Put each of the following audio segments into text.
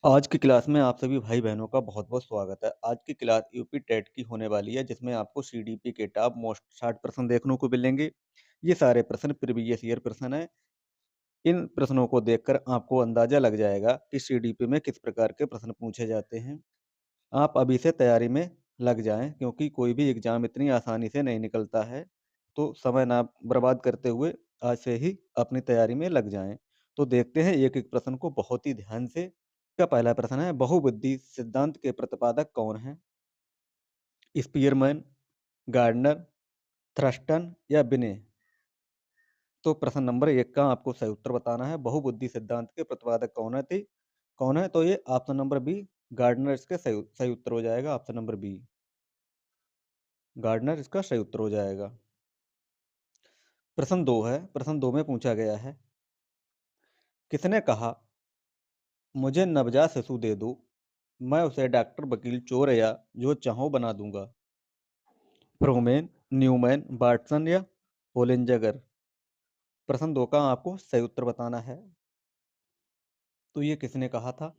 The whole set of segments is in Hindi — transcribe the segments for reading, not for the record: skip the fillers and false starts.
आज की क्लास में आप सभी भाई-बहनों का बहुत-बहुत स्वागत है। आज की क्लास यूपी टेट की होने वाली है, जिसमें आपको सीडीपी के टॉप मोस्ट 60 प्रश्न देखने को मिलेंगे। ये सारे प्रश्न प्रीवियस ईयर प्रश्न हैं। इन प्रश्नों को देखकर आपको अंदाज़ा लग जाएगा कि सीडीपी में किस प्रकार के प्रश्न पूछे जाते हैं। आप अभी से तैयारी में लग जाएँ, क्योंकि कोई भी एग्ज़ाम इतनी आसानी से नहीं निकलता है। तो समय ना बर्बाद करते हुए आज से ही अपनी तैयारी में लग जाएँ। तो देखते हैं एक-एक प्रश्न को बहुत ही ध्यान से। का पहला प्रश्न है, बहुबुद्धि सिद्धांत के प्रतिपादक कौन हैं? स्पीयरमैन, गार्डनर, थ्रस्टन या बिने? तो प्रश्न नंबर 1 का आपको सही उत्तर बताना है। बहुबुद्धि सिद्धांत के प्रतिपादक कौन है? तो ये ऑप्शन नंबर बी गार्डनर इसका सही उत्तर हो जाएगा। ऑप्शन नंबर बी गार्डनर इसका सही उत्तर हो जाएगा। प्रश्न 2 है। प्रश्न 2 में पूछा गया है, किसने कहा, मुझे नवजात शिशु दे दो, मैं उसे डॉक्टर, वकील, चोर या जो चाहो बना दूंगा? फ्रोमेन, न्यूमैन, वाटसन या होलिंजगर? प्रश्न 2 का आपको सही उत्तर बताना है। तो ये किसने कहा था?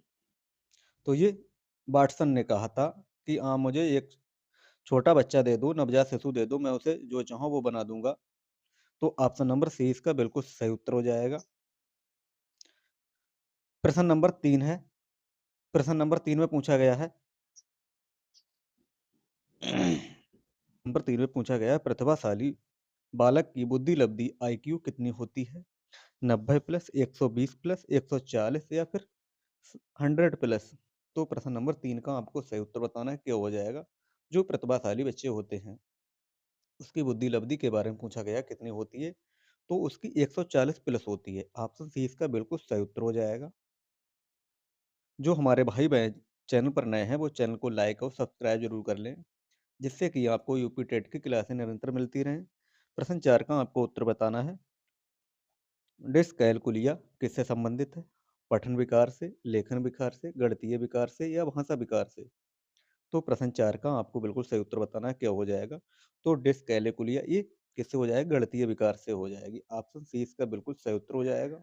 तो ये वाटसन ने कहा था कि मुझे एक छोटा बच्चा दे दो, नवजात शिशु दे दो, मैं उसे जो चाहूँ वो बना दूंगा। तो ऑप्शन नंबर सी इसका बिल्कुल सही उत्तर हो जाएगा। प्रश्न नंबर 3 है। प्रश्न नंबर 3 में पूछा गया है नंबर 3 में पूछा गया है, प्रतिभाशाली बालक की बुद्धि लब्धि आईक्यू कितनी होती है? 90 प्लस, 120 प्लस, 140 या फिर 100 प्लस? तो प्रश्न नंबर 3 का आपको सही उत्तर बताना है, क्या हो जाएगा? जो प्रतिभाशाली बच्चे होते हैं, उसकी बुद्धि लब्धि के बारे में पूछा गया कितनी होती है? तो उसकी 140 प्लस होती है। ऑप्शन सी इसका बिल्कुल सही उत्तर हो जाएगा। जो हमारे भाई-बहन चैनल पर नए हैं, वो चैनल को लाइक और सब्सक्राइब ज़रूर कर लें, जिससे कि आपको यूपी टेट की क्लासें निरंतर मिलती रहें। प्रश्न 4 का आपको उत्तर बताना है। डिस्कैलकुलिया किससे संबंधित है? पठन विकार से, लेखन विकार से, गणितीय विकार से या भाषा विकार से? तो प्रश्न 4 का आपको बिल्कुल सही उत्तर बताना है, क्या हो जाएगा? तो डिस्कैलकुलिया ये किससे हो जाएगा? गणितीय विकार से हो जाएगी। ऑप्शन सी इसका बिल्कुल सही उत्तर हो जाएगा।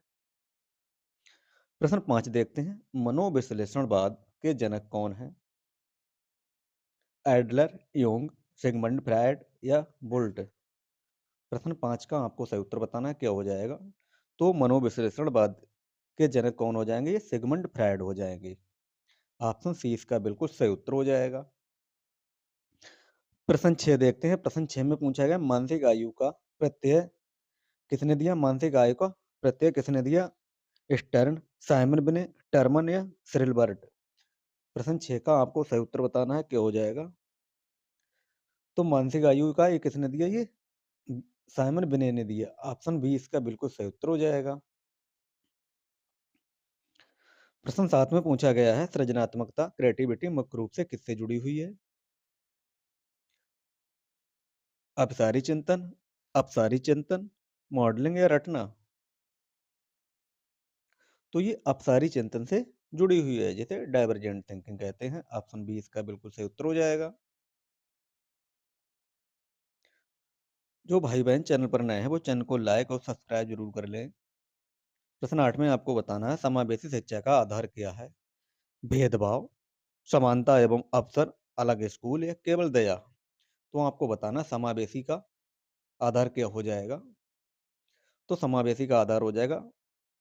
प्रश्न 5 देखते हैं, मनोविश्लेषणवाद के जनक कौन हैं? एडलर, यूंग, सिगमंड फ्रायड या वोल्ट? प्रश्न 5 का आपको सही उत्तर बताना है, क्या हो जाएगा? तो मनोविश्लेषणवाद के जनक कौन हो जाएंगे? ये सिगमंड फ्रायड हो जाएंगे। ऑप्शन सी इसका बिल्कुल सही उत्तर हो जाएगा। प्रश्न 6 देखते हैं। प्रश्न 6 में पूछा गया, मानसिक आयु का प्रत्यय किसने दिया? मानसिक आयु का प्रत्यय किसने दिया? स्टर्न, साइमन बिने, टर्मन या सिरिलबर्ट? प्रश्न 6 का आपको सही उत्तर बताना है, क्या हो जाएगा? तो मानसिक आयु का ये किसने दिया? ये साइमन बिने ने दिया। ऑप्शन बी इसका बिल्कुल सही उत्तर हो जाएगा। प्रश्न 7 में पूछा गया है, सृजनात्मकता क्रिएटिविटी मुख्य रूप से किससे जुड़ी हुई है? अपसारी चिंतन, अपसारी चिंतन, मॉडलिंग या रटना? तो ये अपसारी चिंतन से जुड़ी हुई है, जिसे डाइवर्जेंट थिंकिंग कहते हैं। ऑप्शन बी इसका बिल्कुल सही उत्तर हो जाएगा। जो भाई बहन चैनल पर नए हैं, वो चैनल को लाइक और सब्सक्राइब जरूर कर लें। प्रश्न 8 में आपको बताना है, समावेशी शिक्षा का आधार क्या है? भेदभाव, समानता एवं अवसर, अलग स्कूल या केवल दया? तो आपको बताना समावेशी का आधार क्या हो जाएगा? तो समावेशी का आधार हो जाएगा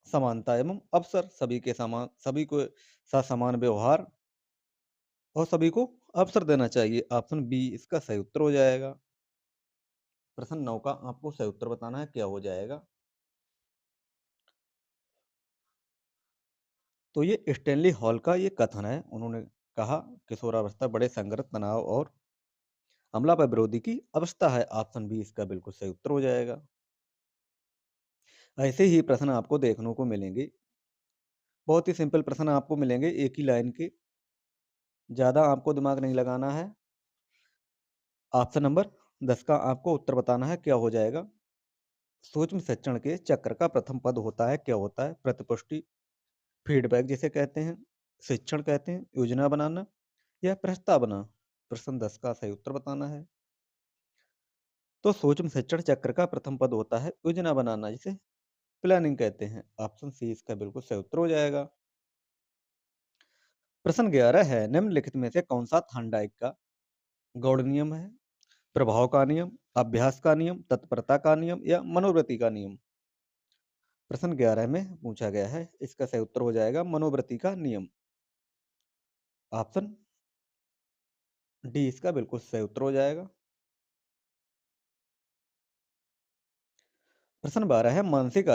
समानता एवं अवसर, सभी को साथ समान व्यवहार और सभी को अवसर देना चाहिए। ऑप्शन बी इसका सही उत्तर हो जाएगा। प्रश्न 9 का आपको सही उत्तर बताना है, क्या हो जाएगा? तो ये स्टैनली हॉल का ये कथन है। उन्होंने कहा, किशोरावस्था बड़े संघर्ष, तनाव और हमला पर विरोधी की अवस्था है। ऑप्शन बी इसका बिल्कुल सही उत्तर हो जाएगा। ऐसे ही प्रश्न आपको देखने को मिलेंगे। बहुत ही सिंपल प्रश्न आपको मिलेंगे, एक ही लाइन के, ज़्यादा आपको दिमाग नहीं लगाना है। ऑप्शन नंबर 10 का आपको उत्तर बताना है, क्या हो जाएगा? सूक्ष्म शिक्षण के चक्र का प्रथम पद होता है, क्या होता है? प्रतिपुष्टि, फीडबैक जिसे कहते हैं, शिक्षण कहते हैं, योजना बनाना या प्रस्तावना? प्रश्न 10 का सही उत्तर बताना है। तो सूक्ष्म शिक्षण चक्र का प्रथम पद होता है योजना बनाना, जिसे प्लानिंग कहते हैं। ऑप्शन सी इसका बिल्कुल सही उत्तर हो जाएगा। प्रश्न 11 है, निम्नलिखित में से कौन सा थार्नडाइक का गौड़ नियम है? प्रभाव का नियम, अभ्यास का नियम, तत्परता का नियम या मनोवृत्ति का नियम? प्रश्न 11 में पूछा गया है, इसका सही उत्तर हो जाएगा मनोवृत्ति का नियम। ऑप्शन डी इसका बिल्कुल सही उत्तर हो जाएगा। प्रश्न 12 है, मानसिक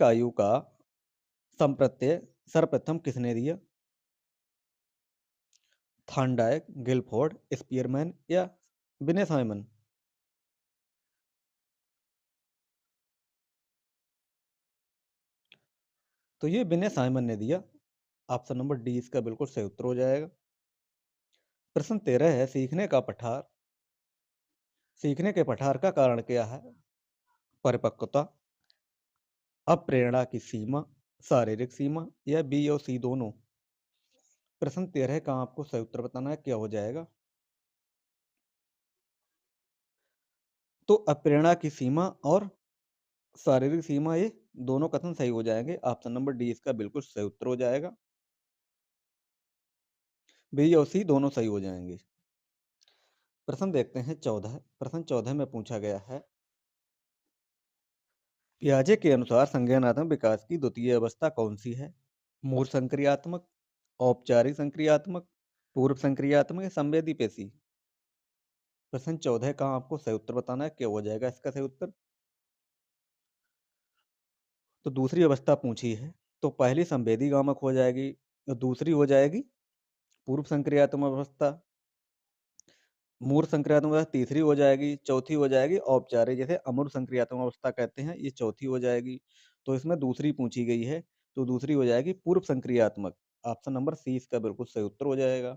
आयु का संप्रत्यय सर्वप्रथम किसने दिया? थार्नडाइक, गिलफोर्ड, स्पीयरमैन या विनय साइमन? तो ये विनय साइमन ने दिया। ऑप्शन नंबर डी इसका बिल्कुल सही उत्तर हो जाएगा। प्रश्न 13 है, सीखने के पठार का कारण क्या है? परिपक्वता, अप्रेरणा की सीमा, शारीरिक सीमा या बी और सी दोनों? प्रश्न 13 का आपको सही उत्तर बताना है, क्या हो जाएगा? तो अप्रेरणा की सीमा और शारीरिक सीमा, ये दोनों कथन सही हो जाएंगे। ऑप्शन नंबर डी इसका बिल्कुल सही उत्तर हो जाएगा। बी और सी दोनों सही हो जाएंगे। प्रश्न देखते हैं 14। प्रश्न 14 में पूछा गया है, पियाजे के अनुसार संज्ञानात्मक विकास की द्वितीय अवस्था कौन सी है? मूल संक्रियात्मक, औपचारिक संक्रियात्मक, पूर्व संक्रियात्मक या संवेदी पेशी? प्रश्न 14 का आपको सही उत्तर बताना है, क्या हो जाएगा इसका सही उत्तर? तो दूसरी अवस्था पूछी है, तो पहली संवेदी गामक हो जाएगी, और दूसरी हो जाएगी पूर्व संक्रियात्मक अवस्था, मूल संक्रियात्मक अवस्था तीसरी हो जाएगी, चौथी हो जाएगी औपचारिक, जैसे अमूर्त संक्रियात्मक अवस्था कहते हैं, ये चौथी हो जाएगी। तो इसमें दूसरी पूछी गई है, तो दूसरी हो जाएगी पूर्व संक्रियात्मक। ऑप्शन नंबर सी इसका बिल्कुल सही उत्तर हो जाएगा।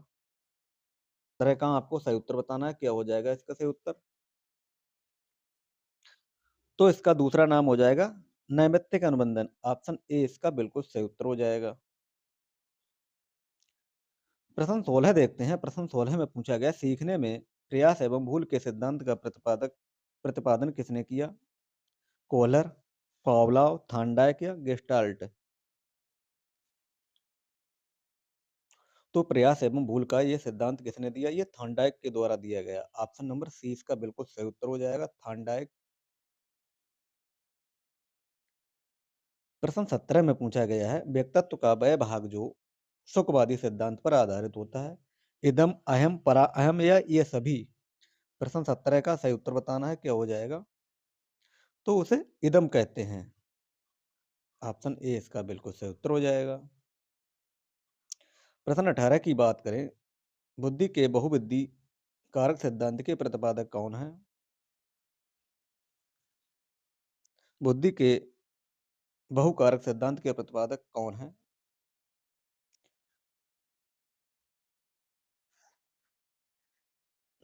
तरह का आपको सही उत्तर बताना है, क्या हो जाएगा इसका सही उत्तर? तो इसका दूसरा नाम हो जाएगा नैमित्तिक अनुबंधन। ऑप्शन ए इसका बिल्कुल सही उत्तर हो जाएगा। प्रश्न 16 देखते हैं। प्रश्न 16 में पूछा गया, सीखने में प्रयास एवं भूल के सिद्धांत का प्रतिपादन किसने किया? कोहलर, पावलोव, थार्नडाइक या गेस्टाल्ट? तो प्रयास एवं भूल का ये सिद्धांत किसने दिया? ये थार्नडाइक के द्वारा दिया गया। ऑप्शन नंबर सी इसका बिल्कुल सही उत्तर हो जाएगा, थार्नडाइक। प्रश्न 17 में पूछा गया है, व्यक्तित्व का वह भाग जो सुखवादी सिद्धांत पर आधारित होता है, इदम, अहम, परा अहम या ये सभी? प्रश्न 17 का सही उत्तर बताना है, क्या हो जाएगा? तो उसे इदम कहते हैं। ऑप्शन ए इसका बिल्कुल सही उत्तर हो जाएगा। प्रश्न 18 की बात करें, बुद्धि के बहुविधि कारक सिद्धांत के प्रतिपादक कौन है? बुद्धि के बहुकारक सिद्धांत के प्रतिपादक कौन है?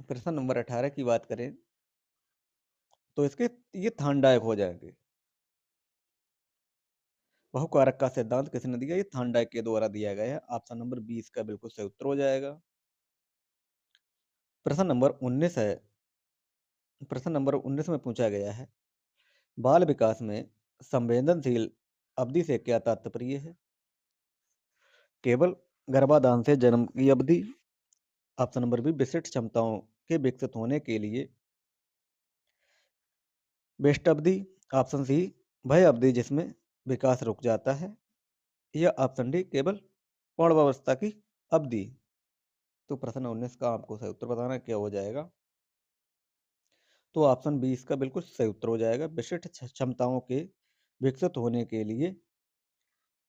प्रश्न नंबर 18 की बात करें, तो इसके ये थार्नडाइक हो जाएंगे। बहुकारक का सिद्धांत किसने दिया? ये थार्नडाइक के द्वारा दिया गया है। ऑप्शन नंबर 20 का बिल्कुल सही उत्तर हो जाएगा। प्रश्न नंबर 19 है। प्रश्न नंबर 19 में पूछा गया है, बाल विकास में संवेदनशील अवधि से क्या तात्पर्य है? केवल गर्भाधान से जन्म की अवधि? ऑप्शन नंबर बी, विशिष्ट क्षमताओं के विकसित होने के लिए बेस्ट अवधि? ऑप्शन सी, वह अवधि जिसमें विकास रुक जाता है? या ऑप्शन डी, केवल पौगंडावस्था की अवधि? तो प्रश्न 19 का आपको सही उत्तर बताना है, क्या हो जाएगा? तो ऑप्शन बी इसका बिल्कुल सही उत्तर हो जाएगा, विशिष्ट क्षमताओं के विकसित होने के लिए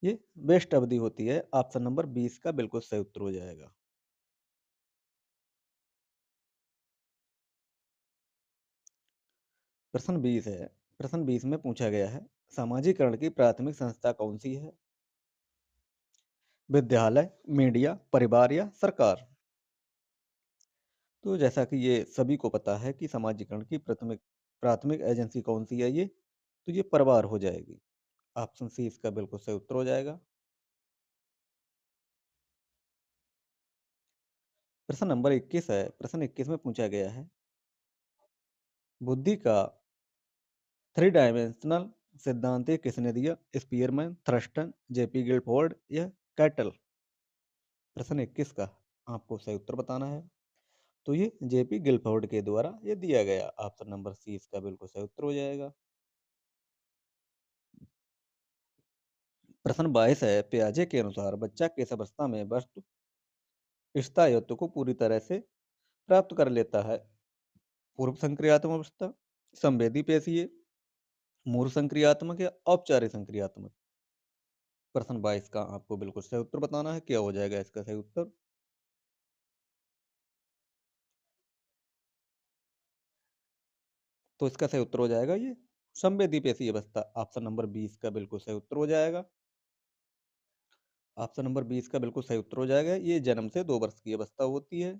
ये बेस्ट अवधि होती है। ऑप्शन नंबर 20 का बिल्कुल सही उत्तर हो जाएगा। प्रश्न 20 है। प्रश्न 20 में पूछा गया है, सामाजिकरण की प्राथमिक संस्था कौन सी है? विद्यालय, मीडिया, परिवार या सरकार? तो जैसा कि ये सभी को पता है कि समाजीकरण की प्राथमिक प्राथमिक एजेंसी कौन सी है, ये तो ये परिवार हो जाएगी। ऑप्शन सी इसका बिल्कुल सही उत्तर हो जाएगा। प्रश्न नंबर 21 है। प्रश्न 21 में पूछा गया है, बुद्धि का थ्री डायमेंशनल सिद्धांत ये किसने दिया? स्पीयरमैन, थ्रस्टन, जेपी गिलफोर्ड या कैटल? प्रश्न 21 का आपको सही उत्तर बताना है। तो ये जेपी गिलफोर्ड के द्वारा ये दिया गया। ऑप्शन नंबर सी इसका बिल्कुल सही उत्तर हो जाएगा। प्रश्न 22 है, पियाजे के अनुसार बच्चा किस अवस्था में वस्तु स्थायित्व को पूरी तरह से प्राप्त कर लेता है? पूर्व संक्रियात्मक अवस्था, संवेदी पेशीय, मूर्त संक्रियात्मक या औपचारिक संक्रियात्मक? प्रश्न 22 का आपको बिल्कुल सही उत्तर बताना है। क्या हो जाएगा इसका सही उत्तर? तो इसका सही उत्तर हो जाएगा ये संवेदी पेशीय अवस्था। ऑप्शन नंबर 20 का बिल्कुल सही उत्तर हो जाएगा। ऑप्शन नंबर 20 का बिल्कुल सही उत्तर हो जाएगा। ये जन्म से 2 वर्ष की अवस्था होती है।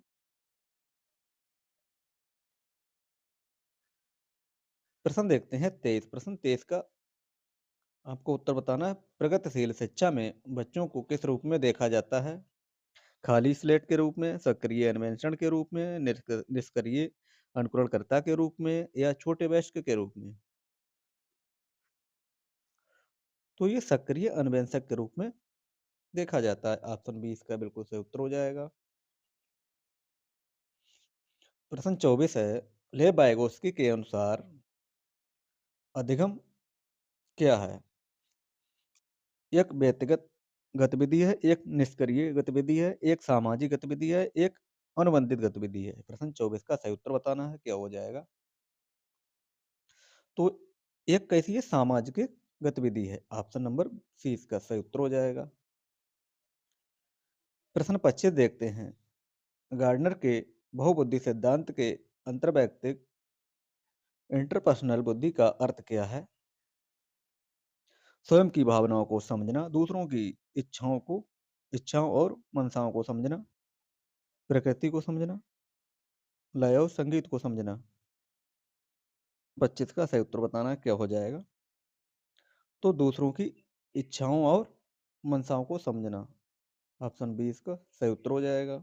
प्रश्न देखते हैं 23। प्रश्न 23 का आपको उत्तर बताना है। प्रगतिशील शिक्षा में बच्चों को किस रूप में देखा जाता है? खाली स्लेट के रूप में, सक्रिय अन्वेषण के रूप में, निष्क्रिय अनुकरणकर्ता के रूप में या छोटे वयस्क के रूप में? तो ये सक्रिय अन्वेषक के रूप में देखा जाता है। ऑप्शन 20 का बिल्कुल सही उत्तर हो जाएगा। प्रश्न 24 है, ले वाइगोत्स्की के अनुसार अधिगम क्या है? एक व्यक्तिगत गतिविधि है, एक निष्क्रिय गतिविधि है, एक सामाजिक गतिविधि है, एक अनुबंधित गतिविधि है? प्रश्न 24 का सही उत्तर बताना है। क्या हो जाएगा? तो एक कैसी है? सामाजिक गतिविधि है। ऑप्शन नंबर सी इसका सही उत्तर हो जाएगा। प्रश्न 25 देखते हैं। गार्डनर के बहुबुद्धि सिद्धांत के अंतर्वैयक्तिक इंटरपर्सनल बुद्धि का अर्थ क्या है? स्वयं की भावनाओं को समझना, दूसरों की इच्छाओं और मनसाओं को समझना, प्रकृति को समझना, लय और संगीत को समझना? 25 का सही उत्तर बताना है। क्या हो जाएगा? तो दूसरों की इच्छाओं और मनसाओं को समझना। ऑप्शन 20 का सही उत्तर हो जाएगा।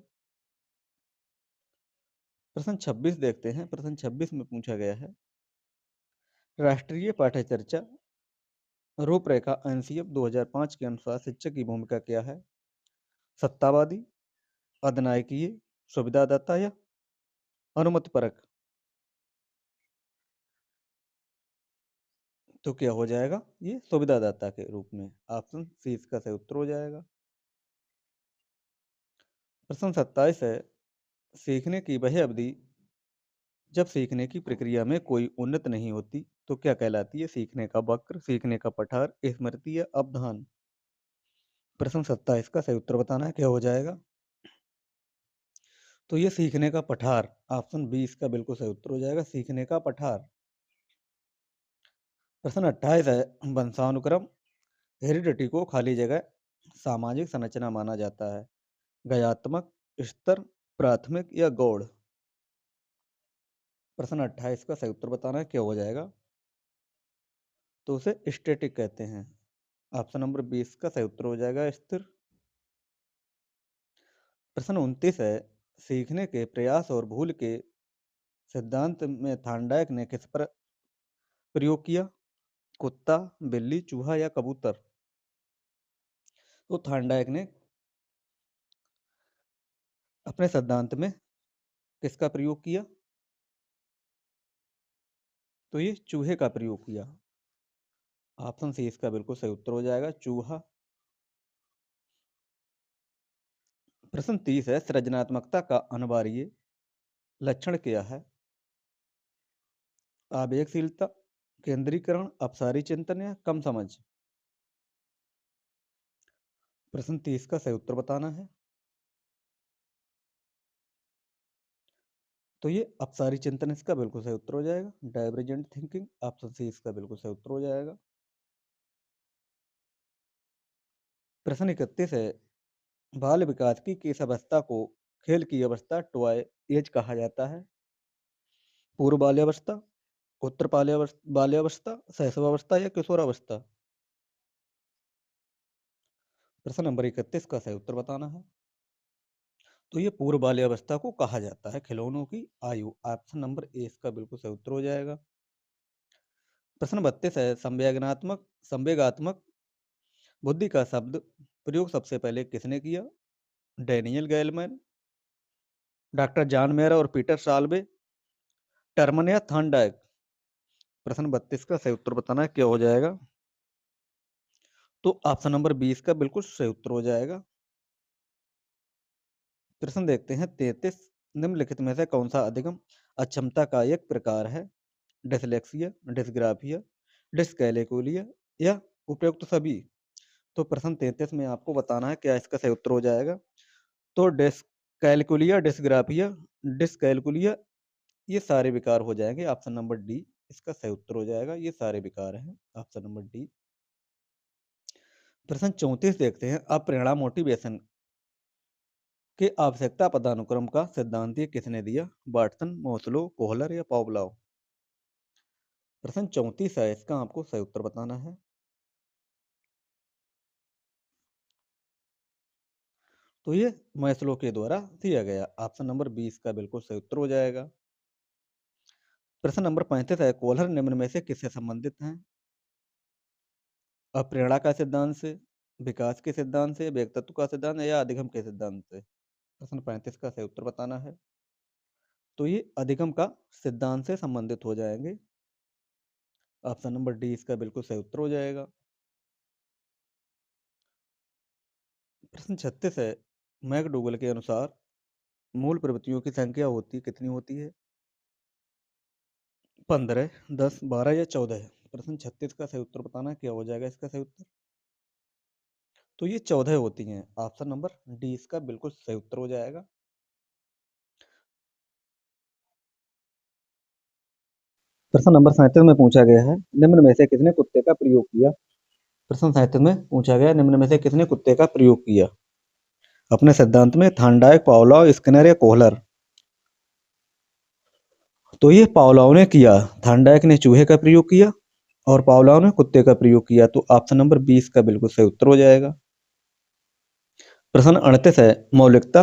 प्रश्न 26 देखते हैं। प्रश्न 26 में पूछा गया है, राष्ट्रीय पाठ्यचर्या रूपरेखा एनसीएफ 2005 के अनुसार शिक्षक की भूमिका क्या है? सत्तावादी, अधिनायकीय, सुविधादाता या अनुमति परक? तो क्या हो जाएगा? ये सुविधादाता के रूप में। ऑप्शन सी इसका सही उत्तर हो जाएगा। प्रश्न 27 है, सीखने की वह अवधि जब सीखने की प्रक्रिया में कोई उन्नति नहीं होती तो क्या कहलाती है? सीखने का वक्र, सीखने का पठार, स्मृति या अवधान? प्रश्न 27 का सही उत्तर बताना है। क्या हो जाएगा? तो ये सीखने का पठार। ऑप्शन 20 का बिल्कुल सही उत्तर हो जाएगा, सीखने का पठार। प्रश्न 28 है, वंशानुक्रम हेरिडिटी को खाली जगह सामाजिक संरचना माना जाता है? गयात्मक, स्तर, प्राथमिक या गौड़? प्रश्न 28 का सही उत्तर बताना है। क्या हो जाएगा? तो उसे स्टैटिक कहते हैं। ऑप्शन नंबर 20 का सही उत्तर हो जाएगा, स्थिर। प्रश्न 29 है, सीखने के प्रयास और भूल के सिद्धांत में थार्नडाइक ने किस पर प्रयोग किया? कुत्ता, बिल्ली, चूहा या कबूतर? तो थार्नडाइक ने अपने सिद्धांत में किसका प्रयोग किया? तो ये चूहे का प्रयोग किया। ऑप्शन सी इसका बिल्कुल सही उत्तर हो जाएगा, चूहा। प्रश्न 30 है, सृजनात्मकता का अनिवार्य लक्षण क्या है? आवेगशीलता, केंद्रीकरण, अपसारी चिंतन या कम समझ? प्रश्न 30 का सही उत्तर बताना है। तो ये अपसारी चिंतन इसका बिल्कुल सही उत्तर हो जाएगा, डाइवर्जेंट थिंकिंग। ऑप्शन सी इसका बिल्कुल सही उत्तर हो जाएगा। प्रश्न 31 है, बाल विकास की किस अवस्था को खेल की अवस्था टॉय एज कहा जाता है? पूर्व बाल्यावस्था, उत्तर बाल्यावस्था, शैशवावस्था या किशोरावस्था? प्रश्न नंबर 31 का सही उत्तर बताना है। तो ये पूर्व बाल्यावस्था को कहा जाता है खिलौनों की आयु। ऑप्शन नंबर ए इसका बिल्कुल सही उत्तर हो जाएगा। प्रश्न 32 है, संवेगात्मक बुद्धि का शब्द प्रयोग सबसे पहले किसने किया? डैनियल गैलमैन, डॉक्टर जॉन मेयर और पीटर साल्वे, टर्मन या थॉर्नडाइक। प्रश्न 32 का सही उत्तर बताना है, क्या हो जाएगा? तो ऑप्शन नंबर 20 का बिल्कुल सही उत्तर हो जाएगा। प्रश्न देखते हैं 33, निम्नलिखित में से कौन सा अधिगम अक्षमता का एक प्रकार है? डिसलेक्सिया, डिसग्राफिया, डिसकैलेकुलिया या उपयुक्त सभी। तो प्रश्न 33 में आपको बताना है क्या इसका सही उत्तर हो जाएगा। तो डिसकैलकुलिया, डिसग्राफिया, डिसकैलकुलिया, ये सारे विकार हो जाएंगे। ऑप्शन नंबर डी इसका सही उत्तर हो जाएगा। ये सारे विकार हैं, ऑप्शन नंबर डी। प्रश्न 34 देखते हैं, अप्रेरणा मोटिवेशन के आवश्यकता पदानुक्रम का सिद्धांत किसने दिया? वाटसन, मोस्लो, कोहलर या पावलोव। प्रश्न 34 है, इसका आपको सही उत्तर बताना है। तो ये मैस्लो के द्वारा दिया गया। ऑप्शन नंबर 20 का बिल्कुल सही उत्तर हो जाएगा। प्रश्न नंबर 35 है, कोहलर निम्न में से किससे संबंधित हैं? अप्रेरणा का सिद्धांत से, विकास के सिद्धांत से, व्यक्तित्व का सिद्धांत या अधिगम के सिद्धांत से। प्रश्न 35 का सही उत्तर बताना है। तो ये अधिगम का सिद्धांत से संबंधित हो जाएंगे। ऑप्शन नंबर डी इसका बिल्कुल सही उत्तर हो जाएगा। प्रश्न 36 है, मैकडूगल के अनुसार मूल प्रवृत्तियों की संख्या कितनी होती है? 15, 10, 12 या 14। प्रश्न 36 का सही उत्तर बताना है, क्या हो जाएगा इसका सही उत्तर? तो ये 14 होती हैं। ऑप्शन नंबर डी इसका बिल्कुल सही उत्तर हो जाएगा। प्रश्न नंबर 37 में पूछा गया है, निम्न में से किसने कुत्ते का प्रयोग किया? प्रश्न 37 में पूछा गया, निम्न में से किसने कुत्ते का प्रयोग किया अपने सिद्धांत में? थॉर्नडाइक, पावलोव, स्किनर या कोहलर। तो ये पावलोव ने किया। थॉर्नडाइक ने चूहे का प्रयोग किया और पावलोव ने कुत्ते का प्रयोग किया। तो ऑप्शन नंबर 20 का बिल्कुल सही उत्तर हो जाएगा। प्रश्न 38 है, मौलिकता,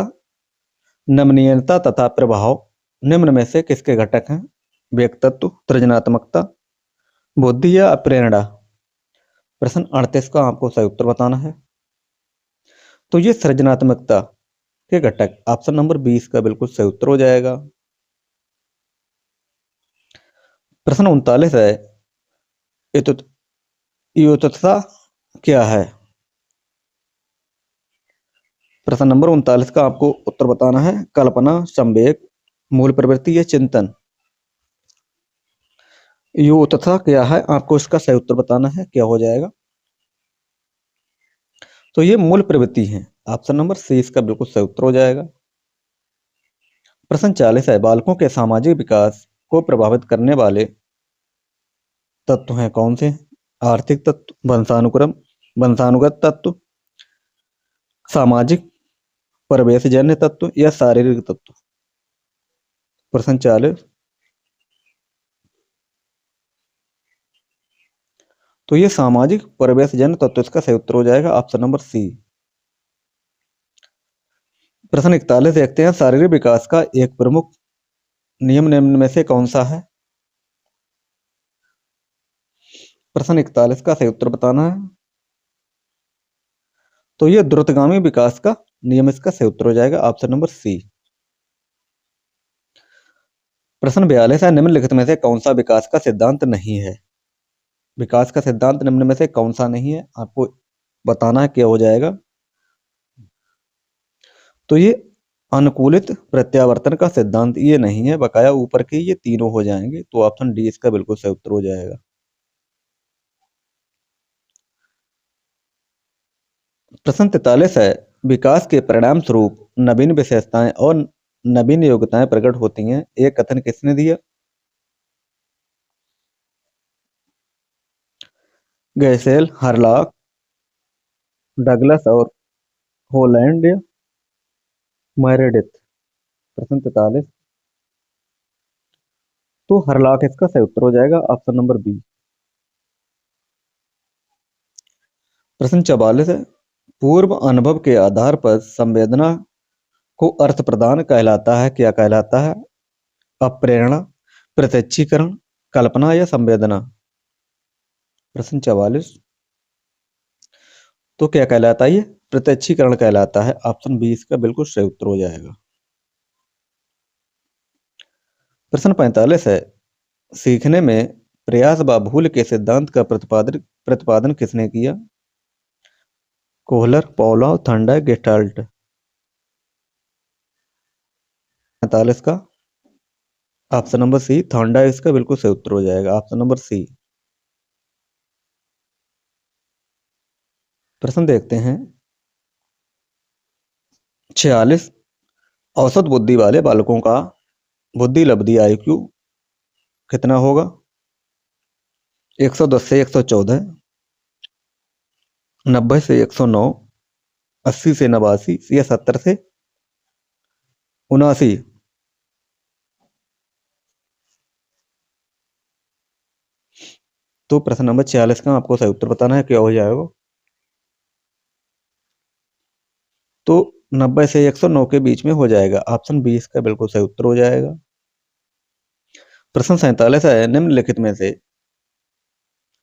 नमनीयता तथा प्रभाव निम्न में से किसके घटक हैं? व्यक्तित्व, सृजनात्मकता, बुद्धि या प्रेरणा। प्रश्न 38 का आपको सही उत्तर बताना है। तो ये सृजनात्मकता के घटक, ऑप्शन नंबर 20 का बिल्कुल सही उत्तर हो जाएगा। प्रश्न 39 है, इतुत्सा क्या है? प्रश्न नंबर 39 का आपको उत्तर बताना है। कल्पना, संवेग, मूल प्रवृत्ति या चिंतन। इतुत्सा क्या है, आपको इसका सही उत्तर बताना है, क्या हो जाएगा? तो ये मूल प्रवृत्ति है। ऑप्शन नंबर सी इसका बिल्कुल सही उत्तर हो जाएगा। प्रश्न 40 है, बालकों के सामाजिक विकास को प्रभावित करने वाले तत्व हैं कौन से? आर्थिक तत्व, वंशानुगत तत्व, सामाजिक परिवेशजन्य तत्व या शारीरिक तत्व। प्रश्न 40। तो ये सामाजिक परिवेशजन्य तत्व इसका सही उत्तर हो जाएगा। Option number C. प्रश्न 41 देखते हैं, शारीरिक विकास का एक प्रमुख नियम निम्न में से कौन सा है? प्रश्न 41 का सही उत्तर बताना है। तो ये द्रुतगामी विकास का नियम इसका सही उत्तर हो जाएगा। Option number C. प्रश्न 42 है, निम्नलिखित में से कौन सा विकास का सिद्धांत नहीं है? विकास का सिद्धांत निम्न में से कौन सा नहीं है, आपको बताना है, क्या हो जाएगा? तो ये अनुकूलित प्रत्यावर्तन का सिद्धांत ये नहीं है, बकाया ऊपर के ये तीनों हो जाएंगे। तो ऑप्शन डी इसका बिल्कुल सही उत्तर हो जाएगा। प्रश्न 43 है, विकास के परिणाम स्वरूप नवीन विशेषताएं और नवीन योग्यताएं प्रकट होती हैं, एक कथन किसने दिया? गैसेल, हरलॉक, डगलस और होलैंड या मेरेडिथ। प्रश्न 43। तो हरलॉक इसका सही उत्तर हो जाएगा। Option number B. प्रश्न 44 है, पूर्व अनुभव के आधार पर संवेदना को अर्थ प्रदान कहलाता है, क्या कहलाता है? अप्रेरणा, प्रत्यक्षीकरण, कल्पना या संवेदना। प्रश्न 44, तो क्या कहलाता है ये? प्रत्यक्षीकरण कहलाता है। ऑप्शन बी इसका बिल्कुल सही उत्तर हो जाएगा। प्रश्न 45 है, सीखने में प्रयास व भूल के सिद्धांत का प्रतिपादन प्रतिपादन किसने किया? Kohler, Pavlov, Thorndike, gestalt. 45 का ऑप्शन नंबर सी थॉर्नडाइक इसका बिल्कुल सही उत्तर हो जाएगा। Option number C. प्रश्न देखते हैं 46, औसत बुद्धि वाले बालकों का बुद्धि लब्धि IQ कितना होगा? 110 से 114, 90 से 109, 80 से 89 या 70 से 79। तो प्रश्न नंबर 46 का आपको सही उत्तर बताना है, क्या हो जाएगा? तो 90 से 109 के बीच में हो जाएगा। ऑप्शन बी इसका बिल्कुल सही उत्तर हो जाएगा। प्रश्न 47 है, निम्नलिखित में से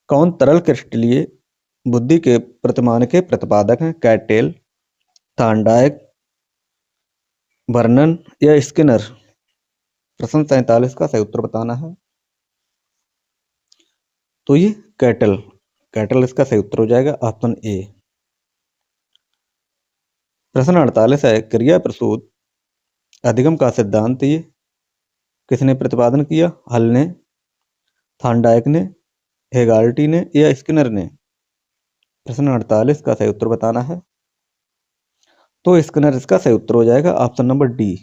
कौन तरल क्रिस्टलीय बुद्धि के प्रतिमान के प्रतिपादक हैं? कैटेल, थॉर्नडाइक, वर्नन या स्किनर? प्रश्न 47 का सही उत्तर बताना है। तो ये कैटल कैटल इसका सही उत्तर हो जाएगा। Option A. प्रश्न 48 है, क्रिया प्रसूत अधिगम का सिद्धांत ये किसने प्रतिपादन किया? हल ने, थॉर्नडाइक ने, हेगार्टी ने या स्किनर ने? प्रश्न 48 का सही उत्तर बताना है। तो स्किनर इसका सही उत्तर हो जाएगा। Option number D.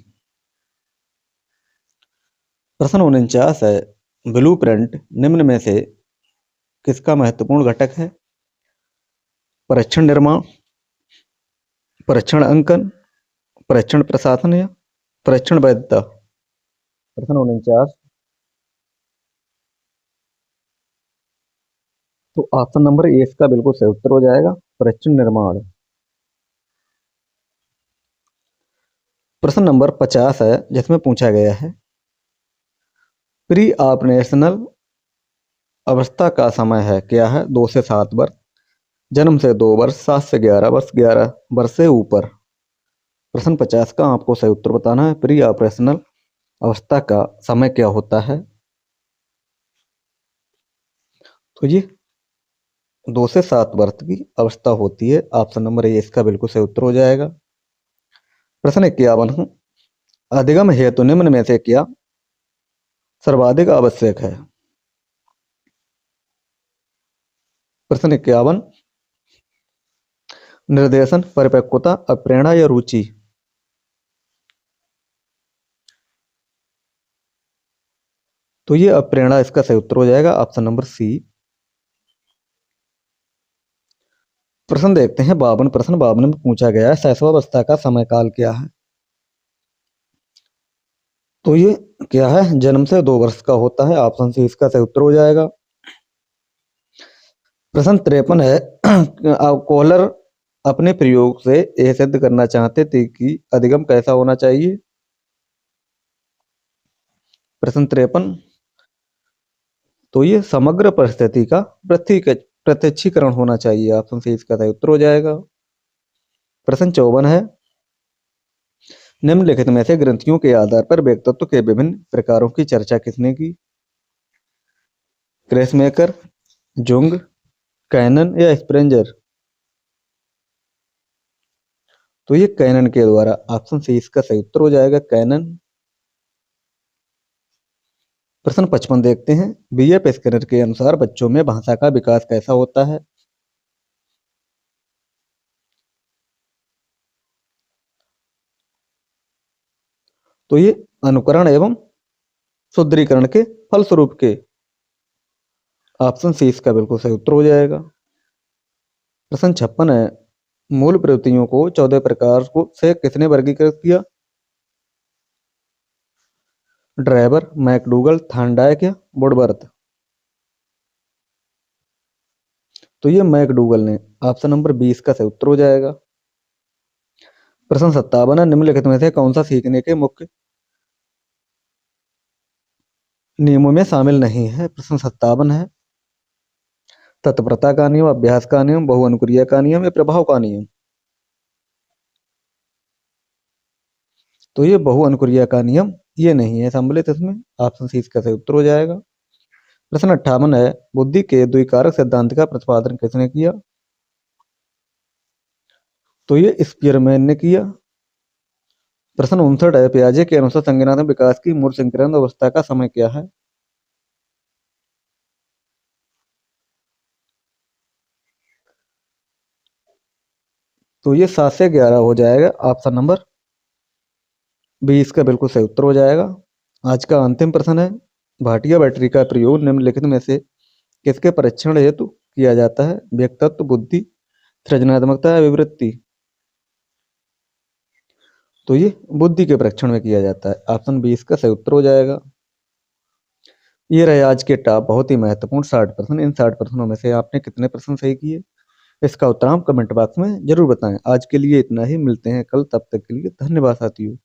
प्रश्न 49 है, ब्लूप्रिंट निम्न में से किसका महत्वपूर्ण घटक है? परीक्षण निर्माण, परीक्षण अंकन, परीक्षण प्रशासन या परीक्षण वैधता? प्रश्न 49। तो ऑप्शन नंबर ए इसका बिल्कुल सही उत्तर हो जाएगा, परीक्षण निर्माण। प्रश्न नंबर 50 है, जिसमें पूछा गया है प्री ऑपरेशनल अवस्था का समय है क्या है? 2 से 7 वर्ष, जन्म से 2 वर्ष, 7 से 11 वर्ष, 11 वर्ष से ऊपर? प्रश्न 50 का आपको सही उत्तर बताना है। प्री ऑपरेशनल अवस्था का समय क्या होता है? तो ये 2 से 7 वर्ष की अवस्था होती है। ऑप्शन नंबर ए इसका बिल्कुल सही उत्तर हो जाएगा। प्रश्न 51, अधिगम हेतु निम्न में से क्या सर्वाधिक आवश्यक है? प्रश्न 51, निर्देशन, परिपक्वता, अप्रेरणा या रुचि? तो ये अप्रेरणा इसका सही उत्तर हो जाएगा। Option number C. प्रश्न देखते हैं 52, प्रश्न 52 में पूछा गया है शैशवावस्था का समय काल क्या है? तो ये क्या है? जन्म से 2 वर्ष का होता है। ऑप्शन सी इसका सही उत्तर हो जाएगा। प्रश्न 53 है, कोहलर अपने प्रयोग से यह सिद्ध करना चाहते थे कि अधिगम कैसा होना चाहिए? प्रश्न 53, तो ये समग्र परिस्थिति का प्रत्यक्षीकरण होना चाहिए। ऑप्शन सी इसका सही उत्तर हो जाएगा। प्रश्न 54 है, निम्नलिखित में से ग्रंथियों के आधार पर व्यक्तित्व के विभिन्न प्रकारों की चर्चा किसने की? क्रेसमेकर, जुंग, कैनन या स्प्रेंजर? तो ये कैनन के द्वारा। ऑप्शन सी इसका सही उत्तर हो जाएगा, कैनन। प्रश्न 55 देखते हैं, BF स्किनर के अनुसार बच्चों में भाषा का विकास कैसा होता है? तो ये अनुकरण एवं सुदृढ़ीकरण के फलस्वरूप के। ऑप्शन सी इसका बिल्कुल सही उत्तर हो जाएगा। प्रश्न 56 है, मूल प्रवृत्तियों को 14 प्रकार को से किसने वर्गीकृत किया? ड्राइवर, मैकडूगल, थॉर्नडाइक या वुडवर्थ? तो ये मैकडूगल ने। ऑप्शन नंबर 20 का सही उत्तर हो जाएगा। प्रश्न 57 है, निम्नलिखित में से कौन सा सीखने के मुख्य नियमों में शामिल नहीं है? प्रश्न 57 है, तत्परता का नियम, अभ्यास का नियम, बहुअनुक्रिया का नियम या प्रभाव का नियम? तो ये बहुअनुक्रिया का नियम ये नहीं है सम्मिलित इसमें। ऑप्शन सी इसका सही उत्तर हो जाएगा। प्रश्न 58 है, बुद्धि के द्विकारक सिद्धांत का प्रतिपादन किसने किया? तो ये स्पीयरमैन ने किया। प्रश्न 59 है, पियाजे के अनुसार संज्ञानात्मक विकास की मूल संक्रांत अवस्था का समय क्या है? तो ये 7 से 11 हो जाएगा। ऑप्शन नंबर बी इसका बिल्कुल सही उत्तर हो जाएगा। आज का अंतिम प्रश्न है, भाटिया बैटरी का प्रयोग निम्नलिखित में से किसके परीक्षण हेतु किया जाता है? व्यक्तित्व, बुद्धि, सृजनात्मकता या विवृत्ति? तो ये बुद्धि के परीक्षण में किया जाता है। ऑप्शन बी इसका सही उत्तर हो जाएगा। ये रहे आज के टॉप बहुत ही महत्वपूर्ण 60 प्रश्न। इन 60 प्रश्नों में से आपने कितने प्रश्न सही किए, इसका उत्तर हम कमेंट बॉक्स में जरूर बताएं। आज के लिए इतना ही, मिलते हैं कल, तब तक के लिए धन्यवाद साथियों।